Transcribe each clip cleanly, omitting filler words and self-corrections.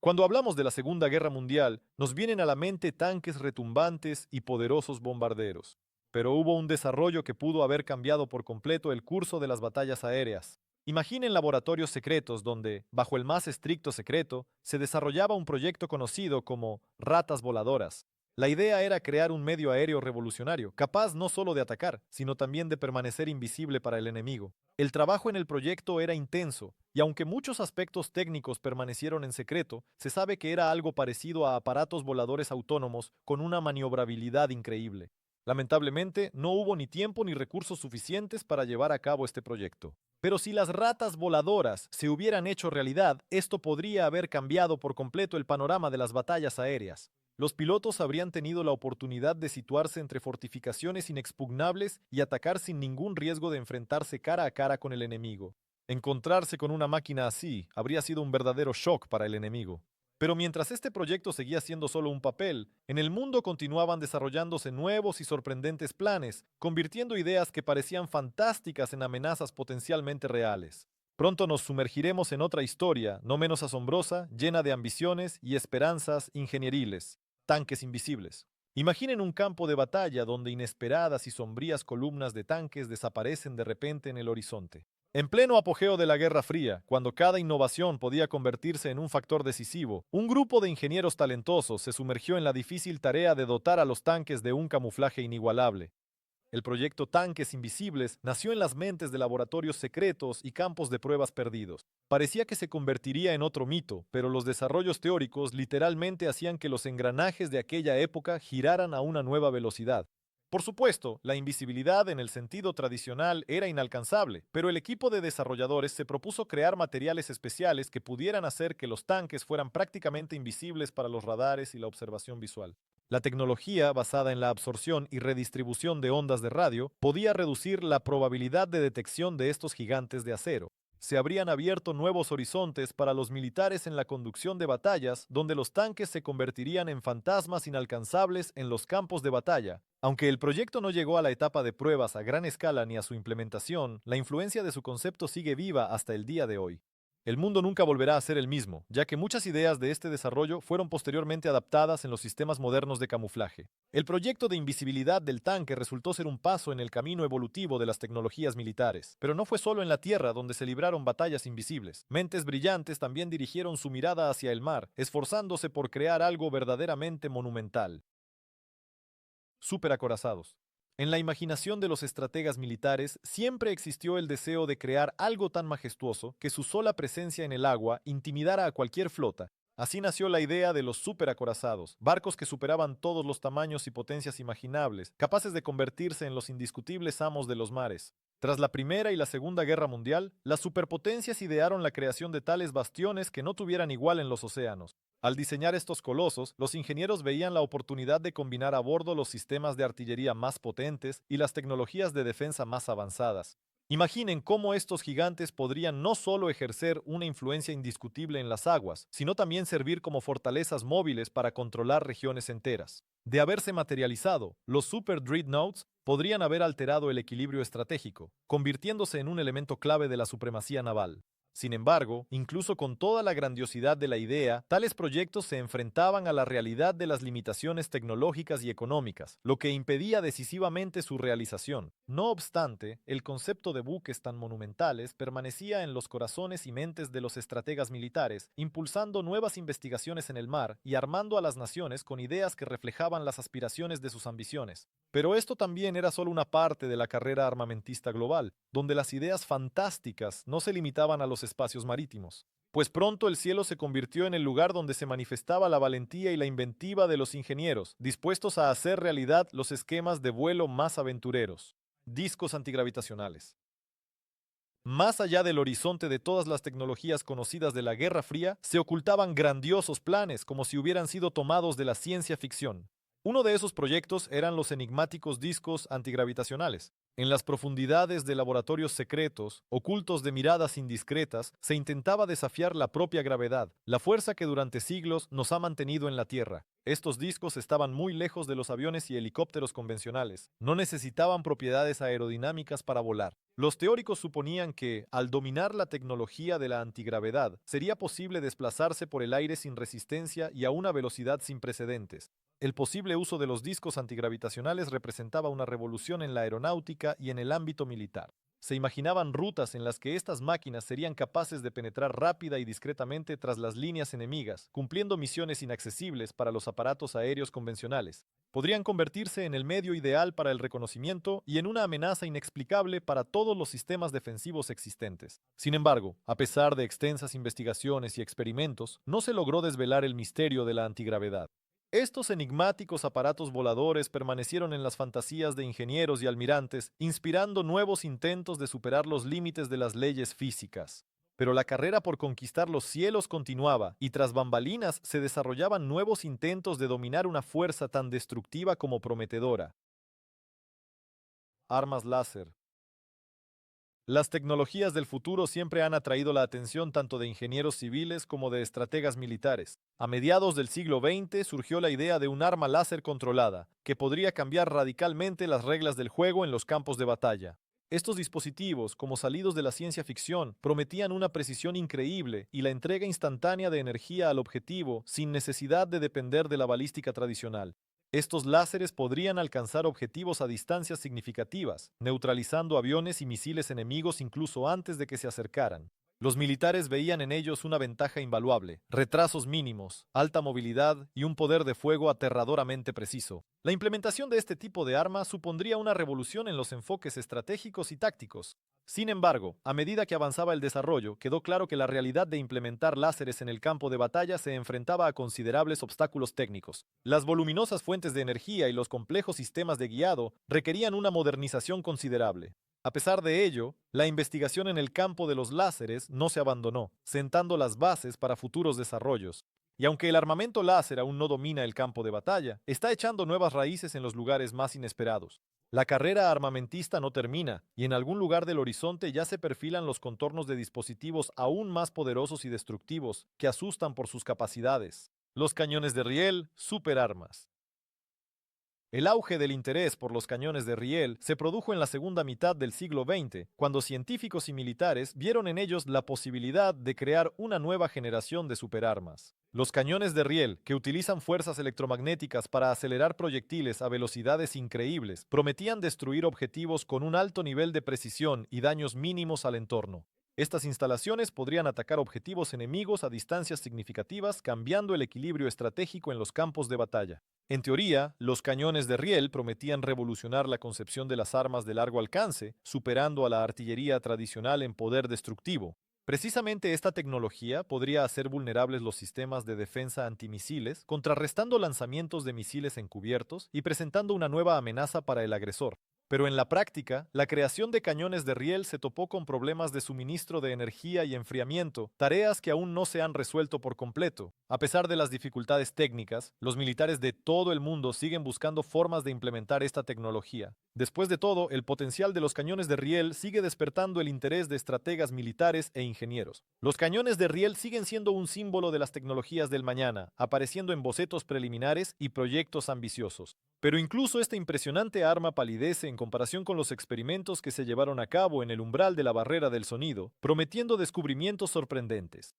Cuando hablamos de la Segunda Guerra Mundial, nos vienen a la mente tanques retumbantes y poderosos bombarderos. Pero hubo un desarrollo que pudo haber cambiado por completo el curso de las batallas aéreas. Imaginen laboratorios secretos donde, bajo el más estricto secreto, se desarrollaba un proyecto conocido como ratas voladoras. La idea era crear un medio aéreo revolucionario, capaz no solo de atacar, sino también de permanecer invisible para el enemigo. El trabajo en el proyecto era intenso, y aunque muchos aspectos técnicos permanecieron en secreto, se sabe que era algo parecido a aparatos voladores autónomos con una maniobrabilidad increíble. Lamentablemente, no hubo ni tiempo ni recursos suficientes para llevar a cabo este proyecto. Pero si las ratas voladoras se hubieran hecho realidad, esto podría haber cambiado por completo el panorama de las batallas aéreas. Los pilotos habrían tenido la oportunidad de situarse entre fortificaciones inexpugnables y atacar sin ningún riesgo de enfrentarse cara a cara con el enemigo. Encontrarse con una máquina así habría sido un verdadero shock para el enemigo. Pero mientras este proyecto seguía siendo solo un papel, en el mundo continuaban desarrollándose nuevos y sorprendentes planes, convirtiendo ideas que parecían fantásticas en amenazas potencialmente reales. Pronto nos sumergiremos en otra historia, no menos asombrosa, llena de ambiciones y esperanzas ingenieriles: tanques invisibles. Imaginen un campo de batalla donde inesperadas y sombrías columnas de tanques desaparecen de repente en el horizonte. En pleno apogeo de la Guerra Fría, cuando cada innovación podía convertirse en un factor decisivo, un grupo de ingenieros talentosos se sumergió en la difícil tarea de dotar a los tanques de un camuflaje inigualable. El proyecto Tanques Invisibles nació en las mentes de laboratorios secretos y campos de pruebas perdidos. Parecía que se convertiría en otro mito, pero los desarrollos teóricos literalmente hacían que los engranajes de aquella época giraran a una nueva velocidad. Por supuesto, la invisibilidad en el sentido tradicional era inalcanzable, pero el equipo de desarrolladores se propuso crear materiales especiales que pudieran hacer que los tanques fueran prácticamente invisibles para los radares y la observación visual. La tecnología, basada en la absorción y redistribución de ondas de radio, podía reducir la probabilidad de detección de estos gigantes de acero. Se habrían abierto nuevos horizontes para los militares en la conducción de batallas, donde los tanques se convertirían en fantasmas inalcanzables en los campos de batalla. Aunque el proyecto no llegó a la etapa de pruebas a gran escala ni a su implementación, la influencia de su concepto sigue viva hasta el día de hoy. El mundo nunca volverá a ser el mismo, ya que muchas ideas de este desarrollo fueron posteriormente adaptadas en los sistemas modernos de camuflaje. El proyecto de invisibilidad del tanque resultó ser un paso en el camino evolutivo de las tecnologías militares, pero no fue solo en la tierra donde se libraron batallas invisibles. Mentes brillantes también dirigieron su mirada hacia el mar, esforzándose por crear algo verdaderamente monumental. Superacorazados. En la imaginación de los estrategas militares siempre existió el deseo de crear algo tan majestuoso que su sola presencia en el agua intimidara a cualquier flota. Así nació la idea de los superacorazados, barcos que superaban todos los tamaños y potencias imaginables, capaces de convertirse en los indiscutibles amos de los mares. Tras la Primera y la Segunda Guerra Mundial, las superpotencias idearon la creación de tales bastiones que no tuvieran igual en los océanos. Al diseñar estos colosos, los ingenieros veían la oportunidad de combinar a bordo los sistemas de artillería más potentes y las tecnologías de defensa más avanzadas. Imaginen cómo estos gigantes podrían no solo ejercer una influencia indiscutible en las aguas, sino también servir como fortalezas móviles para controlar regiones enteras. De haberse materializado, los Super Dreadnoughts podrían haber alterado el equilibrio estratégico, convirtiéndose en un elemento clave de la supremacía naval. Sin embargo, incluso con toda la grandiosidad de la idea, tales proyectos se enfrentaban a la realidad de las limitaciones tecnológicas y económicas, lo que impedía decisivamente su realización. No obstante, el concepto de buques tan monumentales permanecía en los corazones y mentes de los estrategas militares, impulsando nuevas investigaciones en el mar y armando a las naciones con ideas que reflejaban las aspiraciones de sus ambiciones. Pero esto también era solo una parte de la carrera armamentista global, donde las ideas fantásticas no se limitaban a los espacios marítimos. Pues pronto el cielo se convirtió en el lugar donde se manifestaba la valentía y la inventiva de los ingenieros, dispuestos a hacer realidad los esquemas de vuelo más aventureros. Discos antigravitacionales. Más allá del horizonte de todas las tecnologías conocidas de la Guerra Fría, se ocultaban grandiosos planes como si hubieran sido tomados de la ciencia ficción. Uno de esos proyectos eran los enigmáticos discos antigravitacionales. En las profundidades de laboratorios secretos, ocultos de miradas indiscretas, se intentaba desafiar la propia gravedad, la fuerza que durante siglos nos ha mantenido en la Tierra. Estos discos estaban muy lejos de los aviones y helicópteros convencionales. No necesitaban propiedades aerodinámicas para volar. Los teóricos suponían que, al dominar la tecnología de la antigravedad, sería posible desplazarse por el aire sin resistencia y a una velocidad sin precedentes. El posible uso de los discos antigravitacionales representaba una revolución en la aeronáutica y en el ámbito militar. Se imaginaban rutas en las que estas máquinas serían capaces de penetrar rápida y discretamente tras las líneas enemigas, cumpliendo misiones inaccesibles para los aparatos aéreos convencionales. Podrían convertirse en el medio ideal para el reconocimiento y en una amenaza inexplicable para todos los sistemas defensivos existentes. Sin embargo, a pesar de extensas investigaciones y experimentos, no se logró desvelar el misterio de la antigravedad. Estos enigmáticos aparatos voladores permanecieron en las fantasías de ingenieros y almirantes, inspirando nuevos intentos de superar los límites de las leyes físicas. Pero la carrera por conquistar los cielos continuaba, y tras bambalinas se desarrollaban nuevos intentos de dominar una fuerza tan destructiva como prometedora. Armas láser. Las tecnologías del futuro siempre han atraído la atención tanto de ingenieros civiles como de estrategas militares. A mediados del siglo XX surgió la idea de un arma láser controlada, que podría cambiar radicalmente las reglas del juego en los campos de batalla. Estos dispositivos, como salidos de la ciencia ficción, prometían una precisión increíble y la entrega instantánea de energía al objetivo sin necesidad de depender de la balística tradicional. Estos láseres podrían alcanzar objetivos a distancias significativas, neutralizando aviones y misiles enemigos incluso antes de que se acercaran. Los militares veían en ellos una ventaja invaluable: retrasos mínimos, alta movilidad y un poder de fuego aterradoramente preciso. La implementación de este tipo de arma supondría una revolución en los enfoques estratégicos y tácticos. Sin embargo, a medida que avanzaba el desarrollo, quedó claro que la realidad de implementar láseres en el campo de batalla se enfrentaba a considerables obstáculos técnicos. Las voluminosas fuentes de energía y los complejos sistemas de guiado requerían una modernización considerable. A pesar de ello, la investigación en el campo de los láseres no se abandonó, sentando las bases para futuros desarrollos. Y aunque el armamento láser aún no domina el campo de batalla, está echando nuevas raíces en los lugares más inesperados. La carrera armamentista no termina, y en algún lugar del horizonte ya se perfilan los contornos de dispositivos aún más poderosos y destructivos, que asustan por sus capacidades. Los cañones de riel, superarmas. El auge del interés por los cañones de riel se produjo en la segunda mitad del siglo XX, cuando científicos y militares vieron en ellos la posibilidad de crear una nueva generación de superarmas. Los cañones de riel, que utilizan fuerzas electromagnéticas para acelerar proyectiles a velocidades increíbles, prometían destruir objetivos con un alto nivel de precisión y daños mínimos al entorno. Estas instalaciones podrían atacar objetivos enemigos a distancias significativas, cambiando el equilibrio estratégico en los campos de batalla. En teoría, los cañones de riel prometían revolucionar la concepción de las armas de largo alcance, superando a la artillería tradicional en poder destructivo. Precisamente esta tecnología podría hacer vulnerables los sistemas de defensa antimisiles, contrarrestando lanzamientos de misiles encubiertos y presentando una nueva amenaza para el agresor. Pero en la práctica, la creación de cañones de riel se topó con problemas de suministro de energía y enfriamiento, tareas que aún no se han resuelto por completo. A pesar de las dificultades técnicas, los militares de todo el mundo siguen buscando formas de implementar esta tecnología. Después de todo, el potencial de los cañones de riel sigue despertando el interés de estrategas militares e ingenieros. Los cañones de riel siguen siendo un símbolo de las tecnologías del mañana, apareciendo en bocetos preliminares y proyectos ambiciosos. Pero incluso esta impresionante arma palidece en comparación con los experimentos que se llevaron a cabo en el umbral de la barrera del sonido, prometiendo descubrimientos sorprendentes.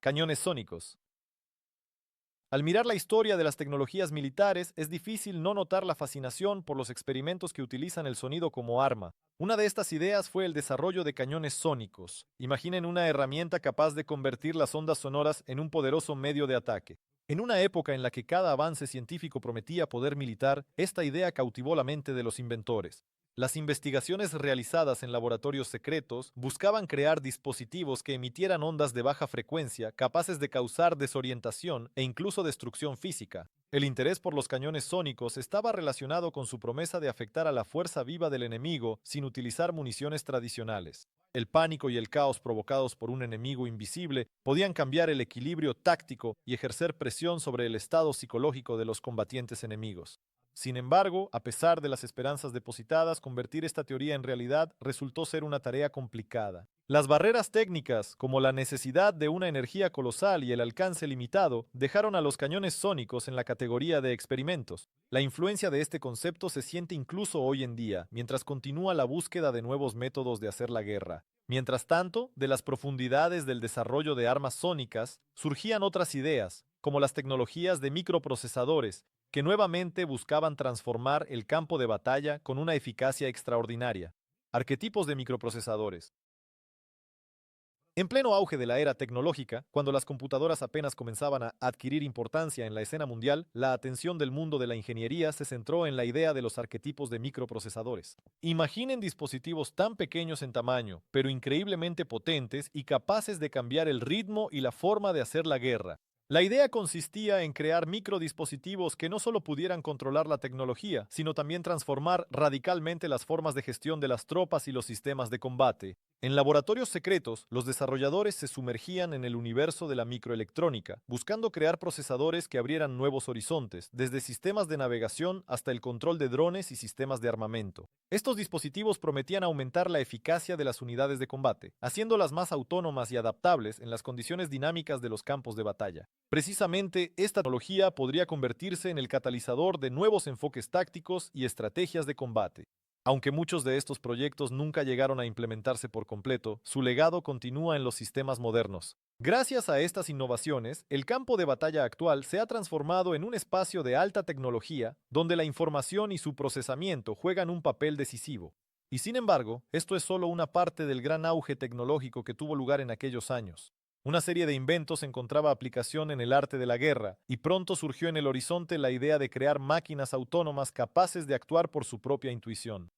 Cañones sónicos. Al mirar la historia de las tecnologías militares, es difícil no notar la fascinación por los experimentos que utilizan el sonido como arma. Una de estas ideas fue el desarrollo de cañones sónicos. Imaginen una herramienta capaz de convertir las ondas sonoras en un poderoso medio de ataque. En una época en la que cada avance científico prometía poder militar, esta idea cautivó la mente de los inventores. Las investigaciones realizadas en laboratorios secretos buscaban crear dispositivos que emitieran ondas de baja frecuencia capaces de causar desorientación e incluso destrucción física. El interés por los cañones sónicos estaba relacionado con su promesa de afectar a la fuerza viva del enemigo sin utilizar municiones tradicionales. El pánico y el caos provocados por un enemigo invisible podían cambiar el equilibrio táctico y ejercer presión sobre el estado psicológico de los combatientes enemigos. Sin embargo, a pesar de las esperanzas depositadas, convertir esta teoría en realidad resultó ser una tarea complicada. Las barreras técnicas, como la necesidad de una energía colosal y el alcance limitado, dejaron a los cañones sónicos en la categoría de experimentos. La influencia de este concepto se siente incluso hoy en día, mientras continúa la búsqueda de nuevos métodos de hacer la guerra. Mientras tanto, de las profundidades del desarrollo de armas sónicas, surgían otras ideas, como las tecnologías de microprocesadores, que nuevamente buscaban transformar el campo de batalla con una eficacia extraordinaria. Arquetipos de microprocesadores. En pleno auge de la era tecnológica, cuando las computadoras apenas comenzaban a adquirir importancia en la escena mundial, la atención del mundo de la ingeniería se centró en la idea de los arquetipos de microprocesadores. Imaginen dispositivos tan pequeños en tamaño, pero increíblemente potentes y capaces de cambiar el ritmo y la forma de hacer la guerra. La idea consistía en crear microdispositivos que no solo pudieran controlar la tecnología, sino también transformar radicalmente las formas de gestión de las tropas y los sistemas de combate. En laboratorios secretos, los desarrolladores se sumergían en el universo de la microelectrónica, buscando crear procesadores que abrieran nuevos horizontes, desde sistemas de navegación hasta el control de drones y sistemas de armamento. Estos dispositivos prometían aumentar la eficacia de las unidades de combate, haciéndolas más autónomas y adaptables en las condiciones dinámicas de los campos de batalla. Precisamente, esta tecnología podría convertirse en el catalizador de nuevos enfoques tácticos y estrategias de combate. Aunque muchos de estos proyectos nunca llegaron a implementarse por completo, su legado continúa en los sistemas modernos. Gracias a estas innovaciones, el campo de batalla actual se ha transformado en un espacio de alta tecnología, donde la información y su procesamiento juegan un papel decisivo. Y sin embargo, esto es solo una parte del gran auge tecnológico que tuvo lugar en aquellos años. Una serie de inventos encontraba aplicación en el arte de la guerra, y pronto surgió en el horizonte la idea de crear máquinas autónomas capaces de actuar por su propia intuición.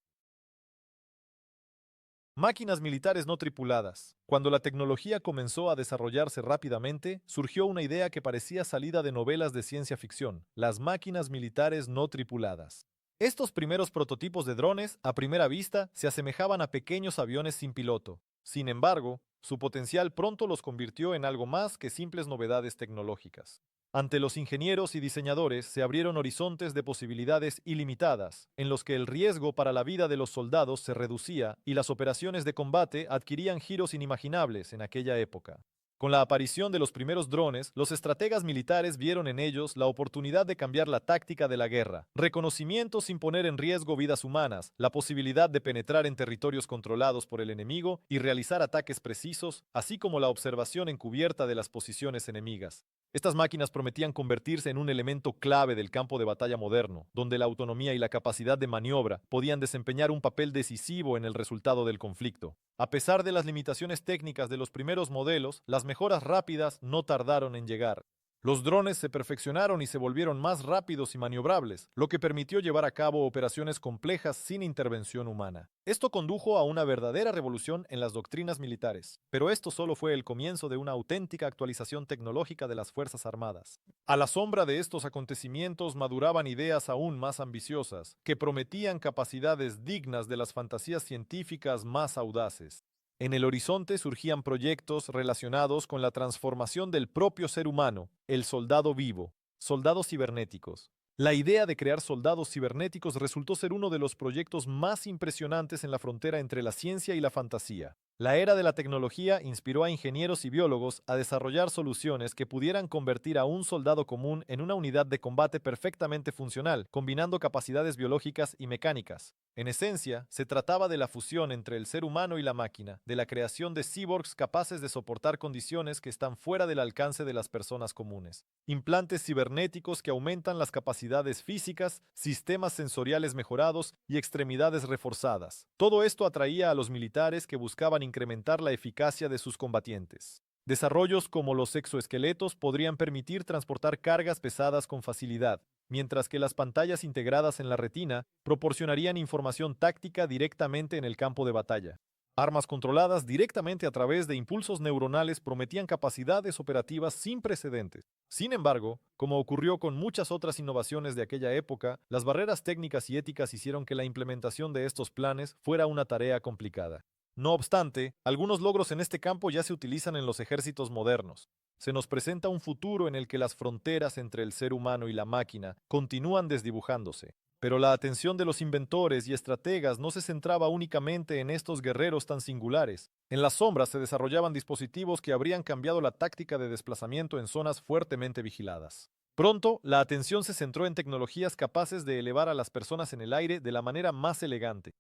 Máquinas militares no tripuladas. Cuando la tecnología comenzó a desarrollarse rápidamente, surgió una idea que parecía salida de novelas de ciencia ficción: las máquinas militares no tripuladas. Estos primeros prototipos de drones, a primera vista, se asemejaban a pequeños aviones sin piloto. Sin embargo, su potencial pronto los convirtió en algo más que simples novedades tecnológicas. Ante los ingenieros y diseñadores se abrieron horizontes de posibilidades ilimitadas, en los que el riesgo para la vida de los soldados se reducía y las operaciones de combate adquirían giros inimaginables en aquella época. Con la aparición de los primeros drones, los estrategas militares vieron en ellos la oportunidad de cambiar la táctica de la guerra, reconocimiento sin poner en riesgo vidas humanas, la posibilidad de penetrar en territorios controlados por el enemigo y realizar ataques precisos, así como la observación encubierta de las posiciones enemigas. Estas máquinas prometían convertirse en un elemento clave del campo de batalla moderno, donde la autonomía y la capacidad de maniobra podían desempeñar un papel decisivo en el resultado del conflicto. A pesar de las limitaciones técnicas de los primeros modelos, las mejoras rápidas no tardaron en llegar. Los drones se perfeccionaron y se volvieron más rápidos y maniobrables, lo que permitió llevar a cabo operaciones complejas sin intervención humana. Esto condujo a una verdadera revolución en las doctrinas militares, pero esto solo fue el comienzo de una auténtica actualización tecnológica de las Fuerzas Armadas. A la sombra de estos acontecimientos maduraban ideas aún más ambiciosas, que prometían capacidades dignas de las fantasías científicas más audaces. En el horizonte surgían proyectos relacionados con la transformación del propio ser humano, el soldado vivo, soldados cibernéticos. La idea de crear soldados cibernéticos resultó ser uno de los proyectos más impresionantes en la frontera entre la ciencia y la fantasía. La era de la tecnología inspiró a ingenieros y biólogos a desarrollar soluciones que pudieran convertir a un soldado común en una unidad de combate perfectamente funcional, combinando capacidades biológicas y mecánicas. En esencia, se trataba de la fusión entre el ser humano y la máquina, de la creación de cyborgs capaces de soportar condiciones que están fuera del alcance de las personas comunes. Implantes cibernéticos que aumentan las capacidades físicas, sistemas sensoriales mejorados y extremidades reforzadas. Todo esto atraía a los militares que buscaban incrementar la eficacia de sus combatientes. Desarrollos como los exoesqueletos podrían permitir transportar cargas pesadas con facilidad, mientras que las pantallas integradas en la retina proporcionarían información táctica directamente en el campo de batalla. Armas controladas directamente a través de impulsos neuronales prometían capacidades operativas sin precedentes. Sin embargo, como ocurrió con muchas otras innovaciones de aquella época, las barreras técnicas y éticas hicieron que la implementación de estos planes fuera una tarea complicada. No obstante, algunos logros en este campo ya se utilizan en los ejércitos modernos. Se nos presenta un futuro en el que las fronteras entre el ser humano y la máquina continúan desdibujándose. Pero la atención de los inventores y estrategas no se centraba únicamente en estos guerreros tan singulares. En las sombras se desarrollaban dispositivos que habrían cambiado la táctica de desplazamiento en zonas fuertemente vigiladas. Pronto, la atención se centró en tecnologías capaces de elevar a las personas en el aire de la manera más elegante.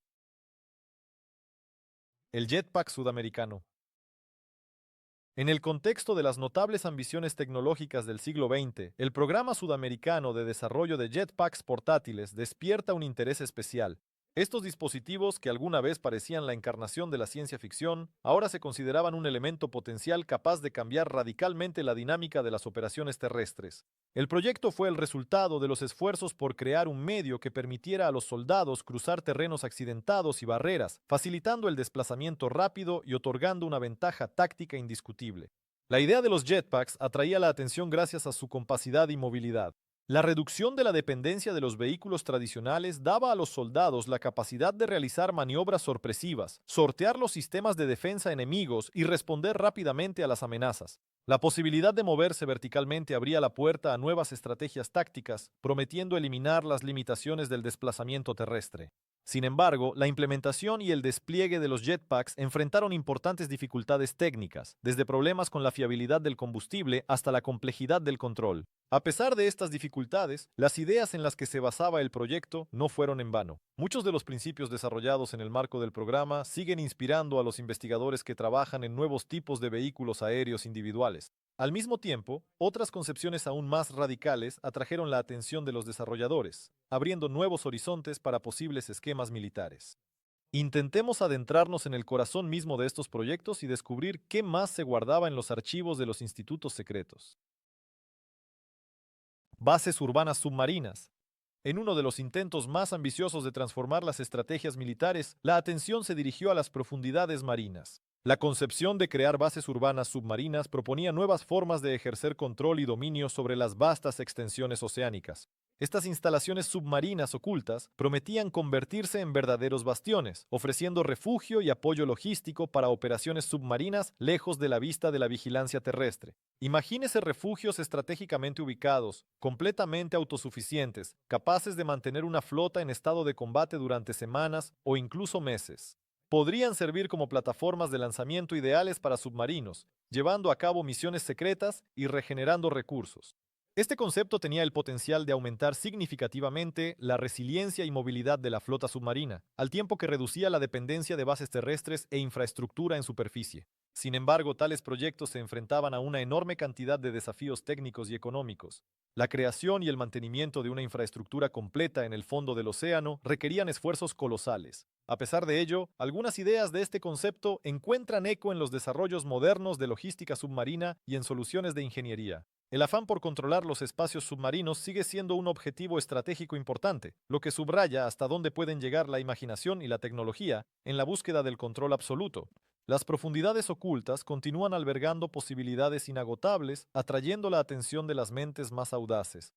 El jetpack sudamericano. En el contexto de las notables ambiciones tecnológicas del siglo XX, el Programa Sudamericano de Desarrollo de Jetpacks Portátiles despierta un interés especial. Estos dispositivos, que alguna vez parecían la encarnación de la ciencia ficción, ahora se consideraban un elemento potencial capaz de cambiar radicalmente la dinámica de las operaciones terrestres. El proyecto fue el resultado de los esfuerzos por crear un medio que permitiera a los soldados cruzar terrenos accidentados y barreras, facilitando el desplazamiento rápido y otorgando una ventaja táctica indiscutible. La idea de los jetpacks atraía la atención gracias a su compacidad y movilidad. La reducción de la dependencia de los vehículos tradicionales daba a los soldados la capacidad de realizar maniobras sorpresivas, sortear los sistemas de defensa enemigos y responder rápidamente a las amenazas. La posibilidad de moverse verticalmente abría la puerta a nuevas estrategias tácticas, prometiendo eliminar las limitaciones del desplazamiento terrestre. Sin embargo, la implementación y el despliegue de los jetpacks enfrentaron importantes dificultades técnicas, desde problemas con la fiabilidad del combustible hasta la complejidad del control. A pesar de estas dificultades, las ideas en las que se basaba el proyecto no fueron en vano. Muchos de los principios desarrollados en el marco del programa siguen inspirando a los investigadores que trabajan en nuevos tipos de vehículos aéreos individuales. Al mismo tiempo, otras concepciones aún más radicales atrajeron la atención de los desarrolladores, abriendo nuevos horizontes para posibles esquemas militares. Intentemos adentrarnos en el corazón mismo de estos proyectos y descubrir qué más se guardaba en los archivos de los institutos secretos. Bases urbanas submarinas. En uno de los intentos más ambiciosos de transformar las estrategias militares, la atención se dirigió a las profundidades marinas. La concepción de crear bases urbanas submarinas proponía nuevas formas de ejercer control y dominio sobre las vastas extensiones oceánicas. Estas instalaciones submarinas ocultas prometían convertirse en verdaderos bastiones, ofreciendo refugio y apoyo logístico para operaciones submarinas lejos de la vista de la vigilancia terrestre. Imagínese refugios estratégicamente ubicados, completamente autosuficientes, capaces de mantener una flota en estado de combate durante semanas o incluso meses. Podrían servir como plataformas de lanzamiento ideales para submarinos, llevando a cabo misiones secretas y regenerando recursos. Este concepto tenía el potencial de aumentar significativamente la resiliencia y movilidad de la flota submarina, al tiempo que reducía la dependencia de bases terrestres e infraestructura en superficie. Sin embargo, tales proyectos se enfrentaban a una enorme cantidad de desafíos técnicos y económicos. La creación y el mantenimiento de una infraestructura completa en el fondo del océano requerían esfuerzos colosales. A pesar de ello, algunas ideas de este concepto encuentran eco en los desarrollos modernos de logística submarina y en soluciones de ingeniería. El afán por controlar los espacios submarinos sigue siendo un objetivo estratégico importante, lo que subraya hasta dónde pueden llegar la imaginación y la tecnología en la búsqueda del control absoluto. Las profundidades ocultas continúan albergando posibilidades inagotables, atrayendo la atención de las mentes más audaces.